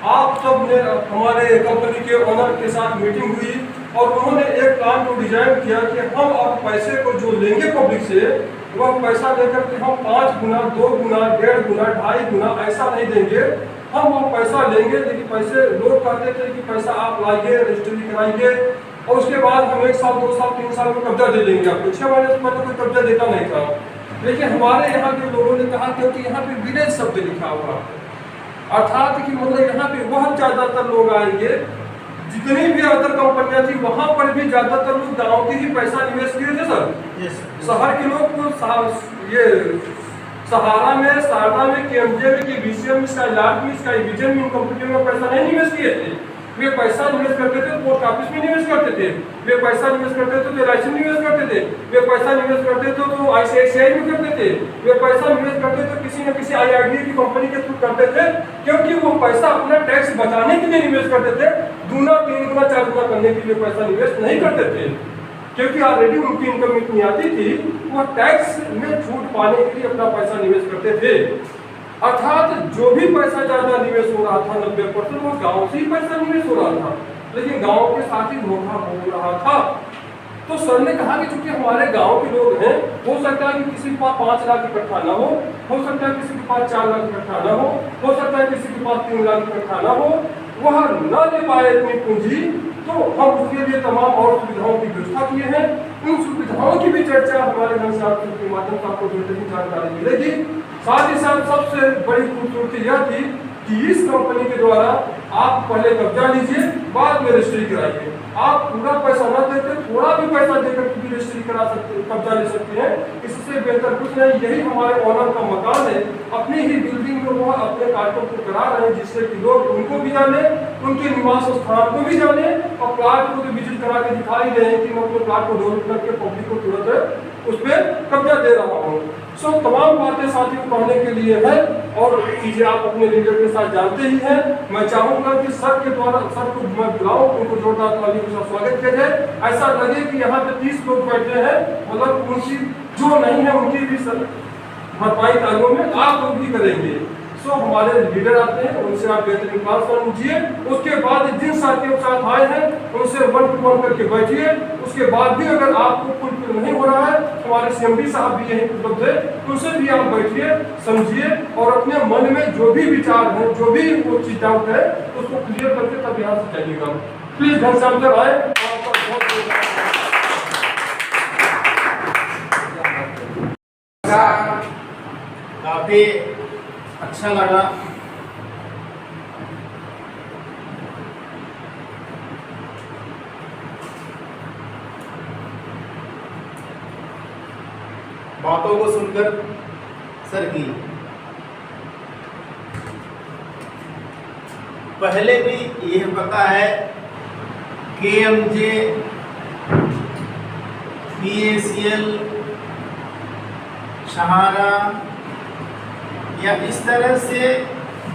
आप सब ने हमारे कंपनी के ओनर के साथ मीटिंग हुई और उन्होंने एक प्लान को डिजाइन किया कि हम अब पैसे को जो लेंगे पब्लिक से वह पैसा लेकर के हम 5 गुना 2 गुना 1.5 गुना 2.5 गुना ऐसा नहीं देंगे। हम वो पैसा लेंगे, लेकिन पैसे लोग कहते थे कि पैसा आप लाइए, रजिस्ट्री कराइए और उसके बाद हम 1 साल 2 साल 3 साल में कब्जा दे देंगे आपको। 6 महीने से पहले कोई कब्जा देता नहीं था, लेकिन हमारे यहाँ के लोगों ने कहा क्योंकि यहाँ पे विलेज शब्द लिखा हुआ, अर्थात कि मतलब यहाँ पे बहुत ज़्यादातर लोग आएंगे। जितनी भी अदर कंपनियां थी वहां पर भी ज्यादातर लोग गांव के ही पैसा निवेश किए थे सर। शहर के लोग को ये सहारा में, सारदा में, केएमजे में, बीसीएम में, स्काईलार्क में, स्काई विजन में इन कंपनियों में पैसा नहीं निवेश किए थे। वे पैसा निवेश करते थे पोस्ट ऑफिस में निवेश करते थे, वे पैसा निवेश करते थे तो LIC में निवेश करते थे, वे पैसा निवेश करते थे तो ICICI में करते थे, वे पैसा निवेश करते तो किसी न किसी IRDA की कंपनी के थ्रू करते थे, क्योंकि वो पैसा अपना टैक्स बचाने के लिए निवेश करते थे। 2 गुना 3 गुना 4 गुना करने के लिए पैसा निवेश नहीं करते थे, क्योंकि ऑलरेडी उनकी इनकम इतनी आती थी, वो टैक्स में छूट पाने के लिए अपना पैसा निवेश करते थे। अर्थात जो भी पैसा ज्यादा निवेश हो रहा था 90% वो गांव से ही पैसा निवेश हो रहा था, लेकिन गांव के साथ ही धोखा हो रहा था। तो सर ने कहा कि चूंकि हमारे गांव के लोग हैं, हो सकता है कि किसी के पास 5 लाख इकट्ठा ना हो सकता है किसी के पास 4 लाख इकट्ठा ना हो सकता है किसी के पास 3 लाख इकट्ठा ना हो, वह न ले पाए इतनी पूंजी, तो हम उसके लिए तमाम और सुविधाओं की व्यवस्था किए हैं। उन सुविधाओं की भी चर्चा हमारे घनश्याम के माध्यम से आपको बेहतरीन जानकारी मिलेगी। साथ ही साथ सबसे बड़ी खूबसूरती यह थी कि इस कंपनी के द्वारा आप पहले कब्जा लीजिए, बाद में रजिस्ट्री कराइए। आप पूरा पैसा न देते, थोड़ा भी पैसा देकर भी रजिस्ट्री करा सकते, कब्जा ले सकते हैं। इससे बेहतर कुछ नहीं। यही हमारे ऑनर का मकान है, अपनी ही बिल्डिंग में वो अपने कार्यों को करा रहे हैं, जिससे कि लोग उनको भी जाने, उनके निवास स्थान को भी जाने और प्लाट को भी विजिट करा के दिखाई दे कि मैं अपने प्लाट को डेवलप करके पब्लिक को तुरंत उस पर कब्जा दे रहा हूँ। सो तमाम बातें साथियों कहने के लिए है और चीजें आप अपने लीडर के साथ जानते ही हैं। मैं चाहूंगा कि सर के द्वारा सर को मैं बुलाऊं, उनको जोरदार ताली के साथ स्वागत किया जाए। ऐसा लगे कि यहाँ पे 30 लोग बैठे हैं, मतलब उनकी जो नहीं है उनकी भी भरपाई तालियों में आप लोग भी करेंगे। सो हमारे लीडर आते हैं, उनसे आप बेहतरीन क्लास लीजिए। उसके बाद जिन साथियों के साथ आए हैं उनसे 1 to 1 करके बैठिए। उसके बाद भी अगर आपको फुलफिल नहीं हो रहा है, हमारे CMD साहब भी यहीं उपलब्ध है, उनसे भी आप बैठिए, समझिए और अपने मन में जो भी विचार है, जो भी वो चीज डाउट है, उसको क्लियर करके तब यहाँ से जाइएगा। प्लीज घनश्याम सर आए। काफी अच्छा लगा। बातों को सुनकर सर की पहले भी यह पता है KMJ, PACL, सहारा या इस तरह से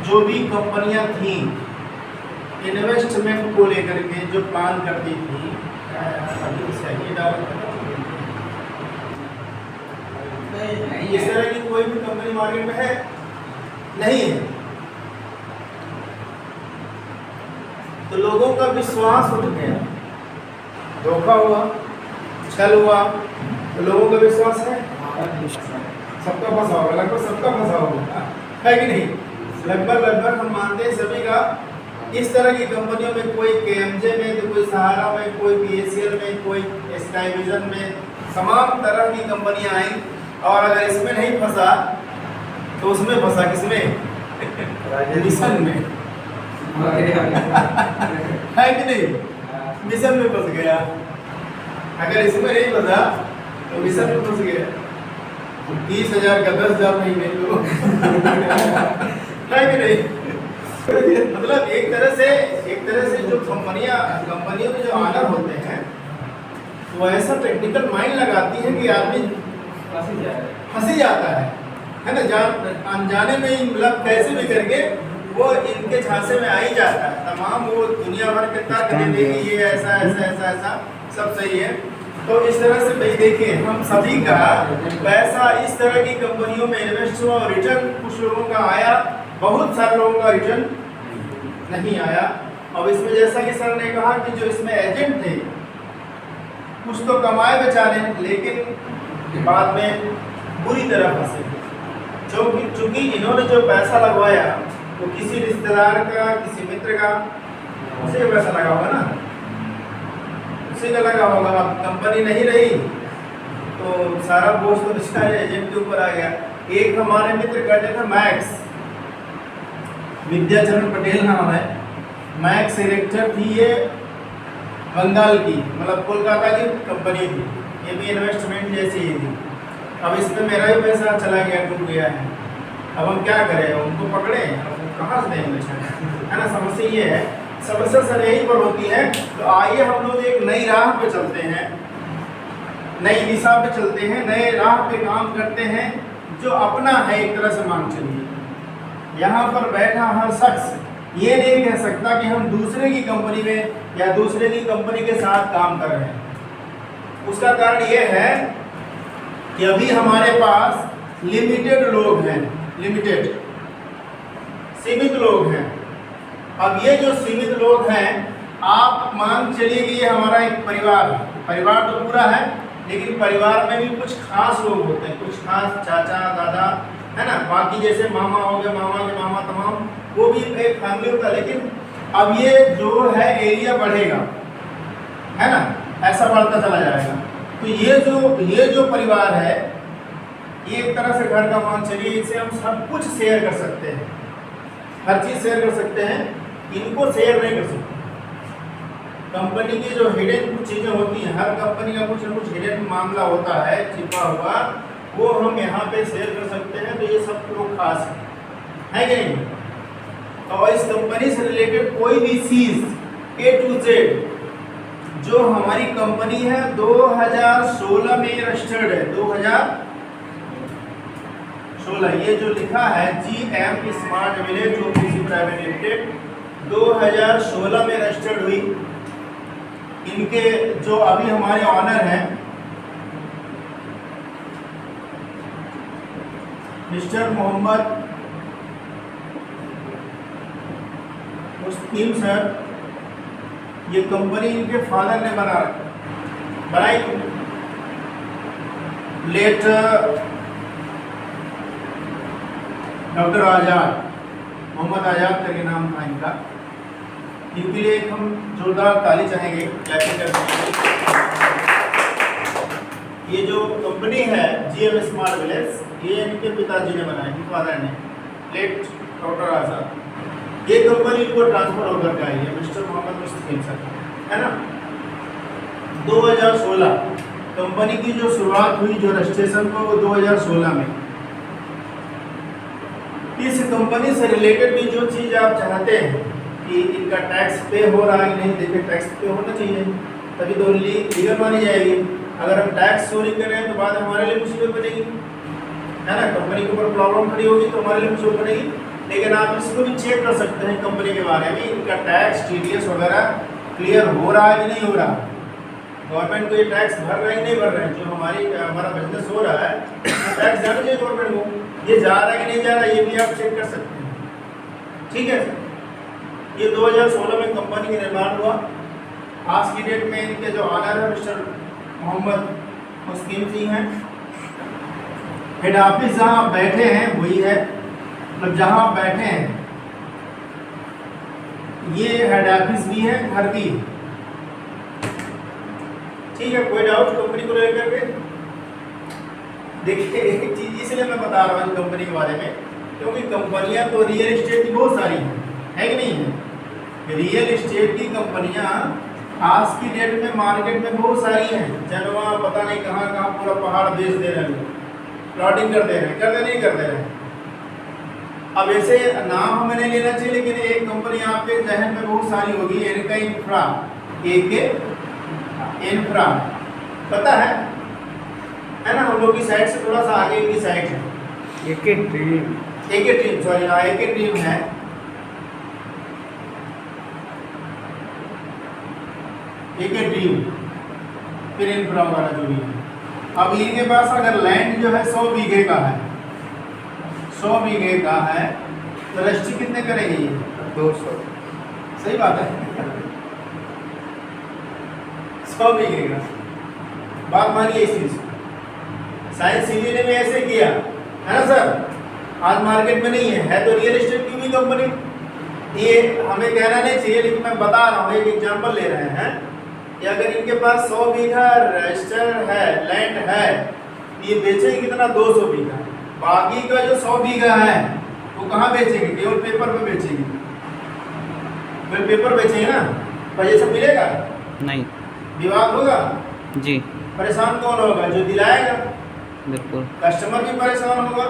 जो भी कंपनियां थी इन्वेस्टमेंट को लेकर के जो प्लान करती थी, इस तरह की कोई भी कंपनी मार्केट में है नहीं है। तो लोगों का विश्वास उठ गया, धोखा हुआ, छल हुआ, तो लोगों का विश्वास है, सबका फंसा होगा, लगभग सबका फंसा होगा, है कि नहीं? लगभग हम मानते हैं सभी का। इस तरह की कंपनियों में कोई KMJ में, तो कोई सहारा में, कोई PACL में, कोई स्काई विजन में, तमाम तरह की कंपनियां आई और अगर इसमें नहीं फंसा तो उसमें फंसा किसमें? मिशन में, है कि नहीं? मिशन में फंस गया। अगर इसमें नहीं फंसा तो मिशन में फंस गया। 30,000 का 10,000 महीने लो, है कि नहीं? मतलब एक तरह से जो कंपनियों के जो ऑनर होते हैं वो ऐसा टेक्निकल माइंड लगाती है कि आदमी फंसी जाता है ना, अनजाने में ही, मतलब कैसे भी करके वो इनके झांसे में आ ही जाता है। तमाम वो दुनिया भर के तर्क देते कि ये ऐसा ऐसा ऐसा ऐसा सब सही है। तो इस तरह से भाई देखिए, हम सभी का पैसा इस तरह की कंपनियों में इन्वेस्ट हुआ और रिटर्न कुछ लोगों का आया, बहुत सारे लोगों का रिटर्न नहीं आया। अब इसमें जैसा कि सर ने कहा कि जो इसमें एजेंट थे कुछ तो कमाए बेचारे, लेकिन बाद में बुरी तरह फंसे, चूंकि इन्होंने जो पैसा लगवाया वो किसी रिश्तेदार का, किसी मित्र का, उसी का पैसा लगा होगा ना, उसी का लगा होगा। अब कंपनी नहीं रही तो सारा बोझ तो बेचारे एजेंट के ऊपर आ गया। एक हमारे मित्र करते थे मैक्स, विद्याचरण पटेल नाम है, मैक्स इलेक्टर थी ये, बंगाल की, मतलब कोलकाता की कंपनी थी, ये भी इन्वेस्टमेंट जैसी ही थी। अब इसमें मेरा ही पैसा चला गया, डूब गया है। अब हम क्या करें, उनको पकड़े, अब कहाँ से देंगे बेचारे, है ना। समस्या ये है, समस्या सर यही पर होती है। तो आइए हम लोग एक नई राह पे चलते हैं, नई दिशा पे चलते हैं, नए राह पे काम करते हैं जो अपना है। एक तरह से मान चलिए यहाँ पर बैठा हर शख्स ये नहीं कह सकता कि हम दूसरे की कंपनी में या दूसरे की कंपनी के साथ काम कर रहे हैं। उसका कारण ये है कि अभी हमारे पास लिमिटेड लोग हैं, लिमिटेड सीमित लोग हैं। अब ये जो सीमित लोग हैं, आप मान चलिए कि ये हमारा एक परिवार है, परिवार तो पूरा है, लेकिन परिवार में भी कुछ खास लोग होते हैं, कुछ खास चाचा दादा, है ना, बाकी जैसे मामा हो गए, मामा के मामा तमाम, वो भी एक फैमिली होता है। लेकिन अब ये जो है एरिया बढ़ेगा, है ना, ऐसा बढ़ता चला जाएगा। तो ये जो परिवार है, ये एक तरह से घर का मान चलिए, इसे हम सब कुछ शेयर कर सकते हैं, हर चीज़ शेयर कर सकते हैं, इनको शेयर नहीं कर सकते। कंपनी की जो हिडन कुछ चीज़ें होती हैं, हर कंपनी का कुछ न कुछ हिडन मामला होता है, छिपा हुआ, वो हम यहाँ पे शेयर कर सकते हैं। तो ये सब लोग खास है कि नहीं। तो इस कंपनी से रिलेटेड कोई भी चीज़ A to Z जो हमारी कंपनी है 2016 में रजिस्टर्ड है, 2016, ये जो लिखा है GM smart village OPC private limited 2016 में रजिस्टर्ड हुई। इनके जो अभी हमारे ऑनर हैं मिस्टर मोहम्मद मुस्लिम सर, ये कंपनी इनके फादर ने बनाई। लेट डॉक्टर आज़ाद, मोहम्मद आज़ाद करके नाम था इनका। इनके लिए एक हम जोरदार ताली चाहेंगे। ये जो कंपनी है GM स्मार्ट विलेज, ये इनके पिताजी ने बनाई, फादर ने, लेट डॉक्टर आज़ाद। ये कंपनी को ट्रांसफर होकर के आई है मिस्टर मोहम्मद मुस्तकीम सर, है ना। 2016 कंपनी की जो शुरुआत हुई, जो रजिस्ट्रेशन को, वो 2016 में। इस कंपनी से रिलेटेड भी जो चीज़ आप चाहते हैं कि इनका टैक्स पे हो रहा है कि नहीं, देखिए टैक्स पे होना चाहिए, तभी तो लीगल मानी जाएगी। अगर हम टैक्स चोरी कर रहे हैं तो बाद में हमारे लिए मुसीबत बनेगी, है ना, कंपनी के ऊपर प्रॉब्लम खड़ी होगी तो हमारे लिए मुसीबत बनेगी। लेकिन आप इसको भी चेक कर सकते हैं कंपनी के बारे में, इनका टैक्स TDS वगैरह क्लियर हो रहा है कि नहीं हो रहा, गवर्नमेंट को ये टैक्स भर रहे हैं कि नहीं भर रहे हैं। जो हमारा बिजनेस हो रहा है टैक्स जाना चाहिए गवर्नमेंट को, ये जा रहा है कि नहीं जा रहा है, ये भी आप चेक कर सकते हैं। ठीक है, ये 2016 में कंपनी का निर्माण हुआ। आज की डेट में इनके जो ऑनर है मिस्टर मोहम्मद मुस्लिम सिंह हैं। हेड ऑफिस जहाँ बैठे हैं वही है, मतलब जहाँ बैठे हैं ये हेड ऑफिस भी है, घर भी। ठीक है, कोई डाउट कंपनी को लेकर के? देखिए एक चीज इसलिए मैं बता रहा हूँ कंपनी के बारे में, क्योंकि कंपनियां तो रियल एस्टेट की बहुत सारी है कि नहीं है। रियल एस्टेट की कंपनियां आज की डेट में मार्केट में बहुत सारी हैं। जनवा पता नहीं कहाँ कहाँ पूरा पहाड़ बेच दे रहे हैं, प्लॉटिंग कर दे रहे हैं, नहीं कर दे रहे हैं। अब ऐसे नाम हमें नहीं लेना चाहिए, लेकिन एक कंपनी आपके जहन में बहुत सारी होगी, एनका इंफ्रा, इंफ्रा पता है ना, हम लोग की साइड से थोड़ा सा आगे की साइड है। एके ड्रीम सॉरी, हाँ एके ड्रीम है। एके ड्रीम, फिर इंफ्रा वाला जो भी है। अब इनके पास अगर लैंड जो है 100 बीघे का है, 100 बीघे का है, तो रजिस्ट्री कितने करेंगे ये? सही बात है। 100 बीघे का बात मानिए इस चीज। साइंस सिटी ने भी ऐसे किया है ना सर। आज मार्केट में नहीं है तो रियल एस्टेट की भी कंपनी। ये हमें कहना नहीं चाहिए, लेकिन मैं बता रहा हूँ, एक एग्जांपल ले रहे हैं कि अगर इनके पास 100 बीघा रजिस्टर है, लैंड है, ये बेचेंगे कितना? 200 बीघा। बाकी का जो 100 बीघा है वो कहाँ बेचेंगे? केवल पेपर पे बेचेंगे। फिर पेपर बेचेंगे ना, पैसा मिलेगा नहीं, विवाद होगा जी परेशान कौन होगा? जो दिलाएगा। बिल्कुल। कस्टमर भी परेशान होगा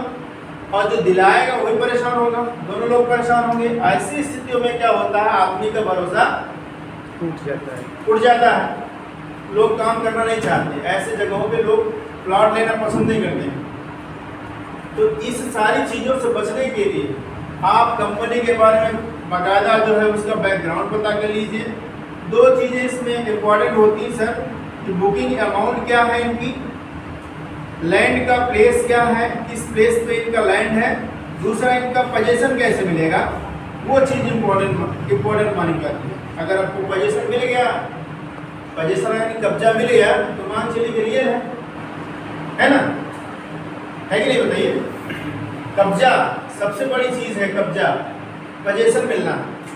और जो दिलाएगा वही परेशान होगा, दोनों लोग परेशान होंगे। ऐसी स्थितियों में क्या होता है, आदमी का भरोसा उठ जाता है, लोग काम करना नहीं चाहते। ऐसे जगहों पे लोग प्लॉट लेना पसंद नहीं करते। तो इस सारी चीज़ों से बचने के लिए आप कंपनी के बारे में बाकायदा जो है उसका बैकग्राउंड पता कर लीजिए। 2 चीज़ें इसमें इम्पॉर्टेंट होती हैं सर, कि बुकिंग अमाउंट क्या है इनकी, लैंड का प्लेस क्या है, किस प्लेस पे इनका लैंड है, दूसरा इनका पोजीशन कैसे मिलेगा, वो चीज़ इम्पोर्टेंट मानी जाती है। अगर आपको पोजीशन मिल गया, पोजीशन यानी कब्जा मिल गया, तो मान चलिए रियल है ना, है कि नहीं बताइए? कब्जा सबसे बड़ी चीज़ है, कब्जा, पोजीशन मिलना।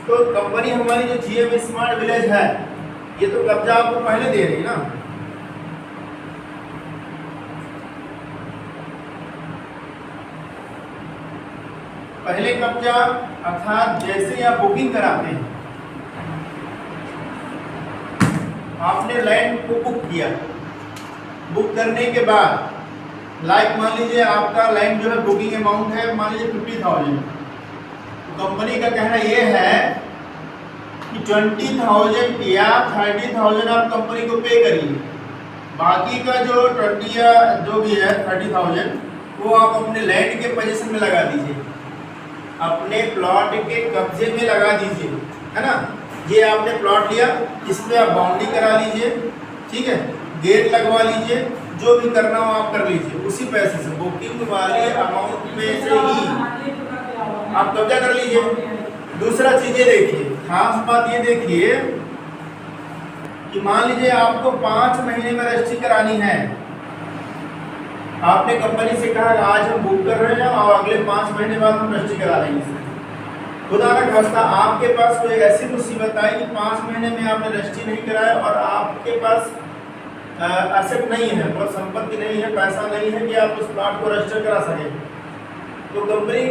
तो कंपनी हमारी जो GM स्मार्ट विलेज है, ये तो कब्जा आपको पहले दे रही ना। पहले कब्जा अर्थात जैसे ही आप बुकिंग कराते हैं, आपने लैंड को बुक किया, बुक करने के बाद लाइक मान लीजिए आपका लैंड जो है बुकिंग अमाउंट है मान लीजिए 50,000। कंपनी का कहना ये है कि 20,000 या 30,000 आप कंपनी को पे करिए, बाकी का जो 20 या जो भी है 30,000 वो आप अपने लैंड के पोजीशन में लगा दीजिए, अपने प्लॉट के कब्जे में लगा दीजिए, है ना। ये आपने प्लॉट लिया, इस पे आप बाउंड्री करा लीजिए, ठीक है, गेट लगवा लीजिए, जो भी करना हो आप कर लीजिए। उसी पैसे से बुकिंग वाले अमाउंट में से ही आप कब्जा कर लीजिए। दूसरा चीज़ ये देखिए, खास बात ये देखिए कि मान लीजिए आपको 5 महीने में रजिस्ट्री करानी है, आपने कंपनी से कहा आज हम बुक कर रहे हैं और अगले 5 महीने बाद हम रजिस्ट्री करा देंगे। खुदा का खास्ता आपके पास कोई ऐसी मुसीबत आई कि 5 महीने में आपने रजिस्ट्री नहीं कराया और आपके पास एसेट नहीं है, और संपत्ति नहीं है, पैसा नहीं है कि आप उस प्लाट को रजिस्टर करा सकें, तो कंपनी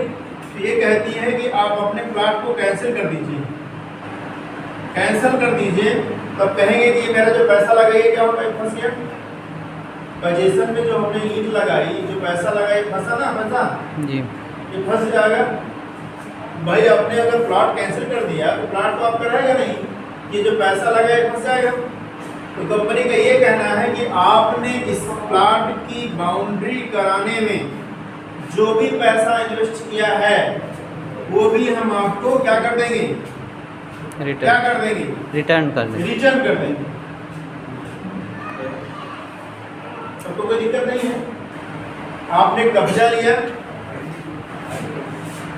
ये कहती है कि आप अपने प्लाट को कैंसिल कर दीजिए। कैंसिल कर दीजिए तब कहेंगे कि मेरा जो पैसा लगा ये क्या होगा, फंस गया। पोजीशन में जो हमने ईंट लगाई, जो पैसा लगाई, फंसा ना, फंसा जी, ये फंस जाएगा। भाई आपने अगर प्लॉट कैंसिल कर दिया तो प्लॉट तो आपका रहेगा नहीं, ये जो पैसा लगा है फंस जाएगा। तो कंपनी का ये कहना है कि आपने इस प्लॉट की बाउंड्री कराने में जो भी पैसा इन्वेस्ट किया है वो भी हम आपको क्या कर देंगे, क्या कर देंगे, रिटर्न कर देंगे, रिटर्न कर देंगे। सबको कोई दिक्कत नहीं है। आपने कब्जा लिया,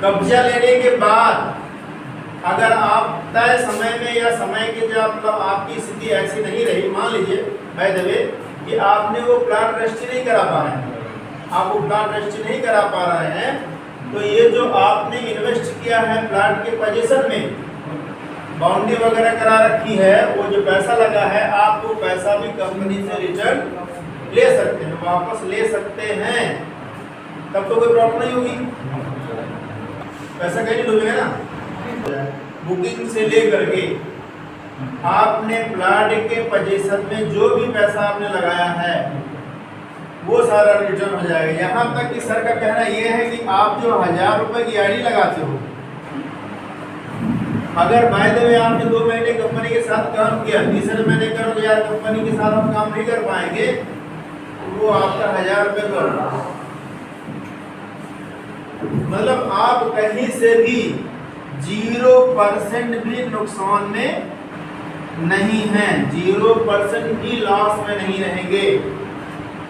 कब्जा लेने के बाद अगर आप तय समय में या समय के जब आपकी स्थिति ऐसी नहीं रही, मान लीजिए बाय द वे कि आपने वो प्लाट रजिस्ट्री नहीं करा पा रहे हैं, आप वो प्लाट रजिस्ट्री नहीं करा पा रहे हैं, तो ये जो आपने इन्वेस्ट किया है प्लाट के पोजीशन में, बाउंड्री वगैरह करा रखी है, वो जो पैसा लगा है आप वो पैसा भी कंपनी से रिटर्न ले सकते हैं, वापस ले सकते हैं, तब तो कोई प्रॉब्लम नहीं होगी, पैसा कहीं नहीं डूबेगा ना। बुकिंग से लेकर के आपने प्लाट के पोजीशन में जो भी पैसा आपने लगाया है वो सारा रिटर्न हो जाएगा। यहाँ तक कि सर का कहना ये है कि आप जो 1000 रुपये की आईडी लगाते हो, अगर बाय द वे आपने 2 महीने कंपनी के साथ काम किया, तीसरे महीने करोगे यार कंपनी के साथ हम काम नहीं कर पाएंगे, वो आपका 1000 रुपये का, मतलब आप कहीं से भी 0% भी नुकसान में नहीं है, 0% भी लॉस में नहीं रहेंगे।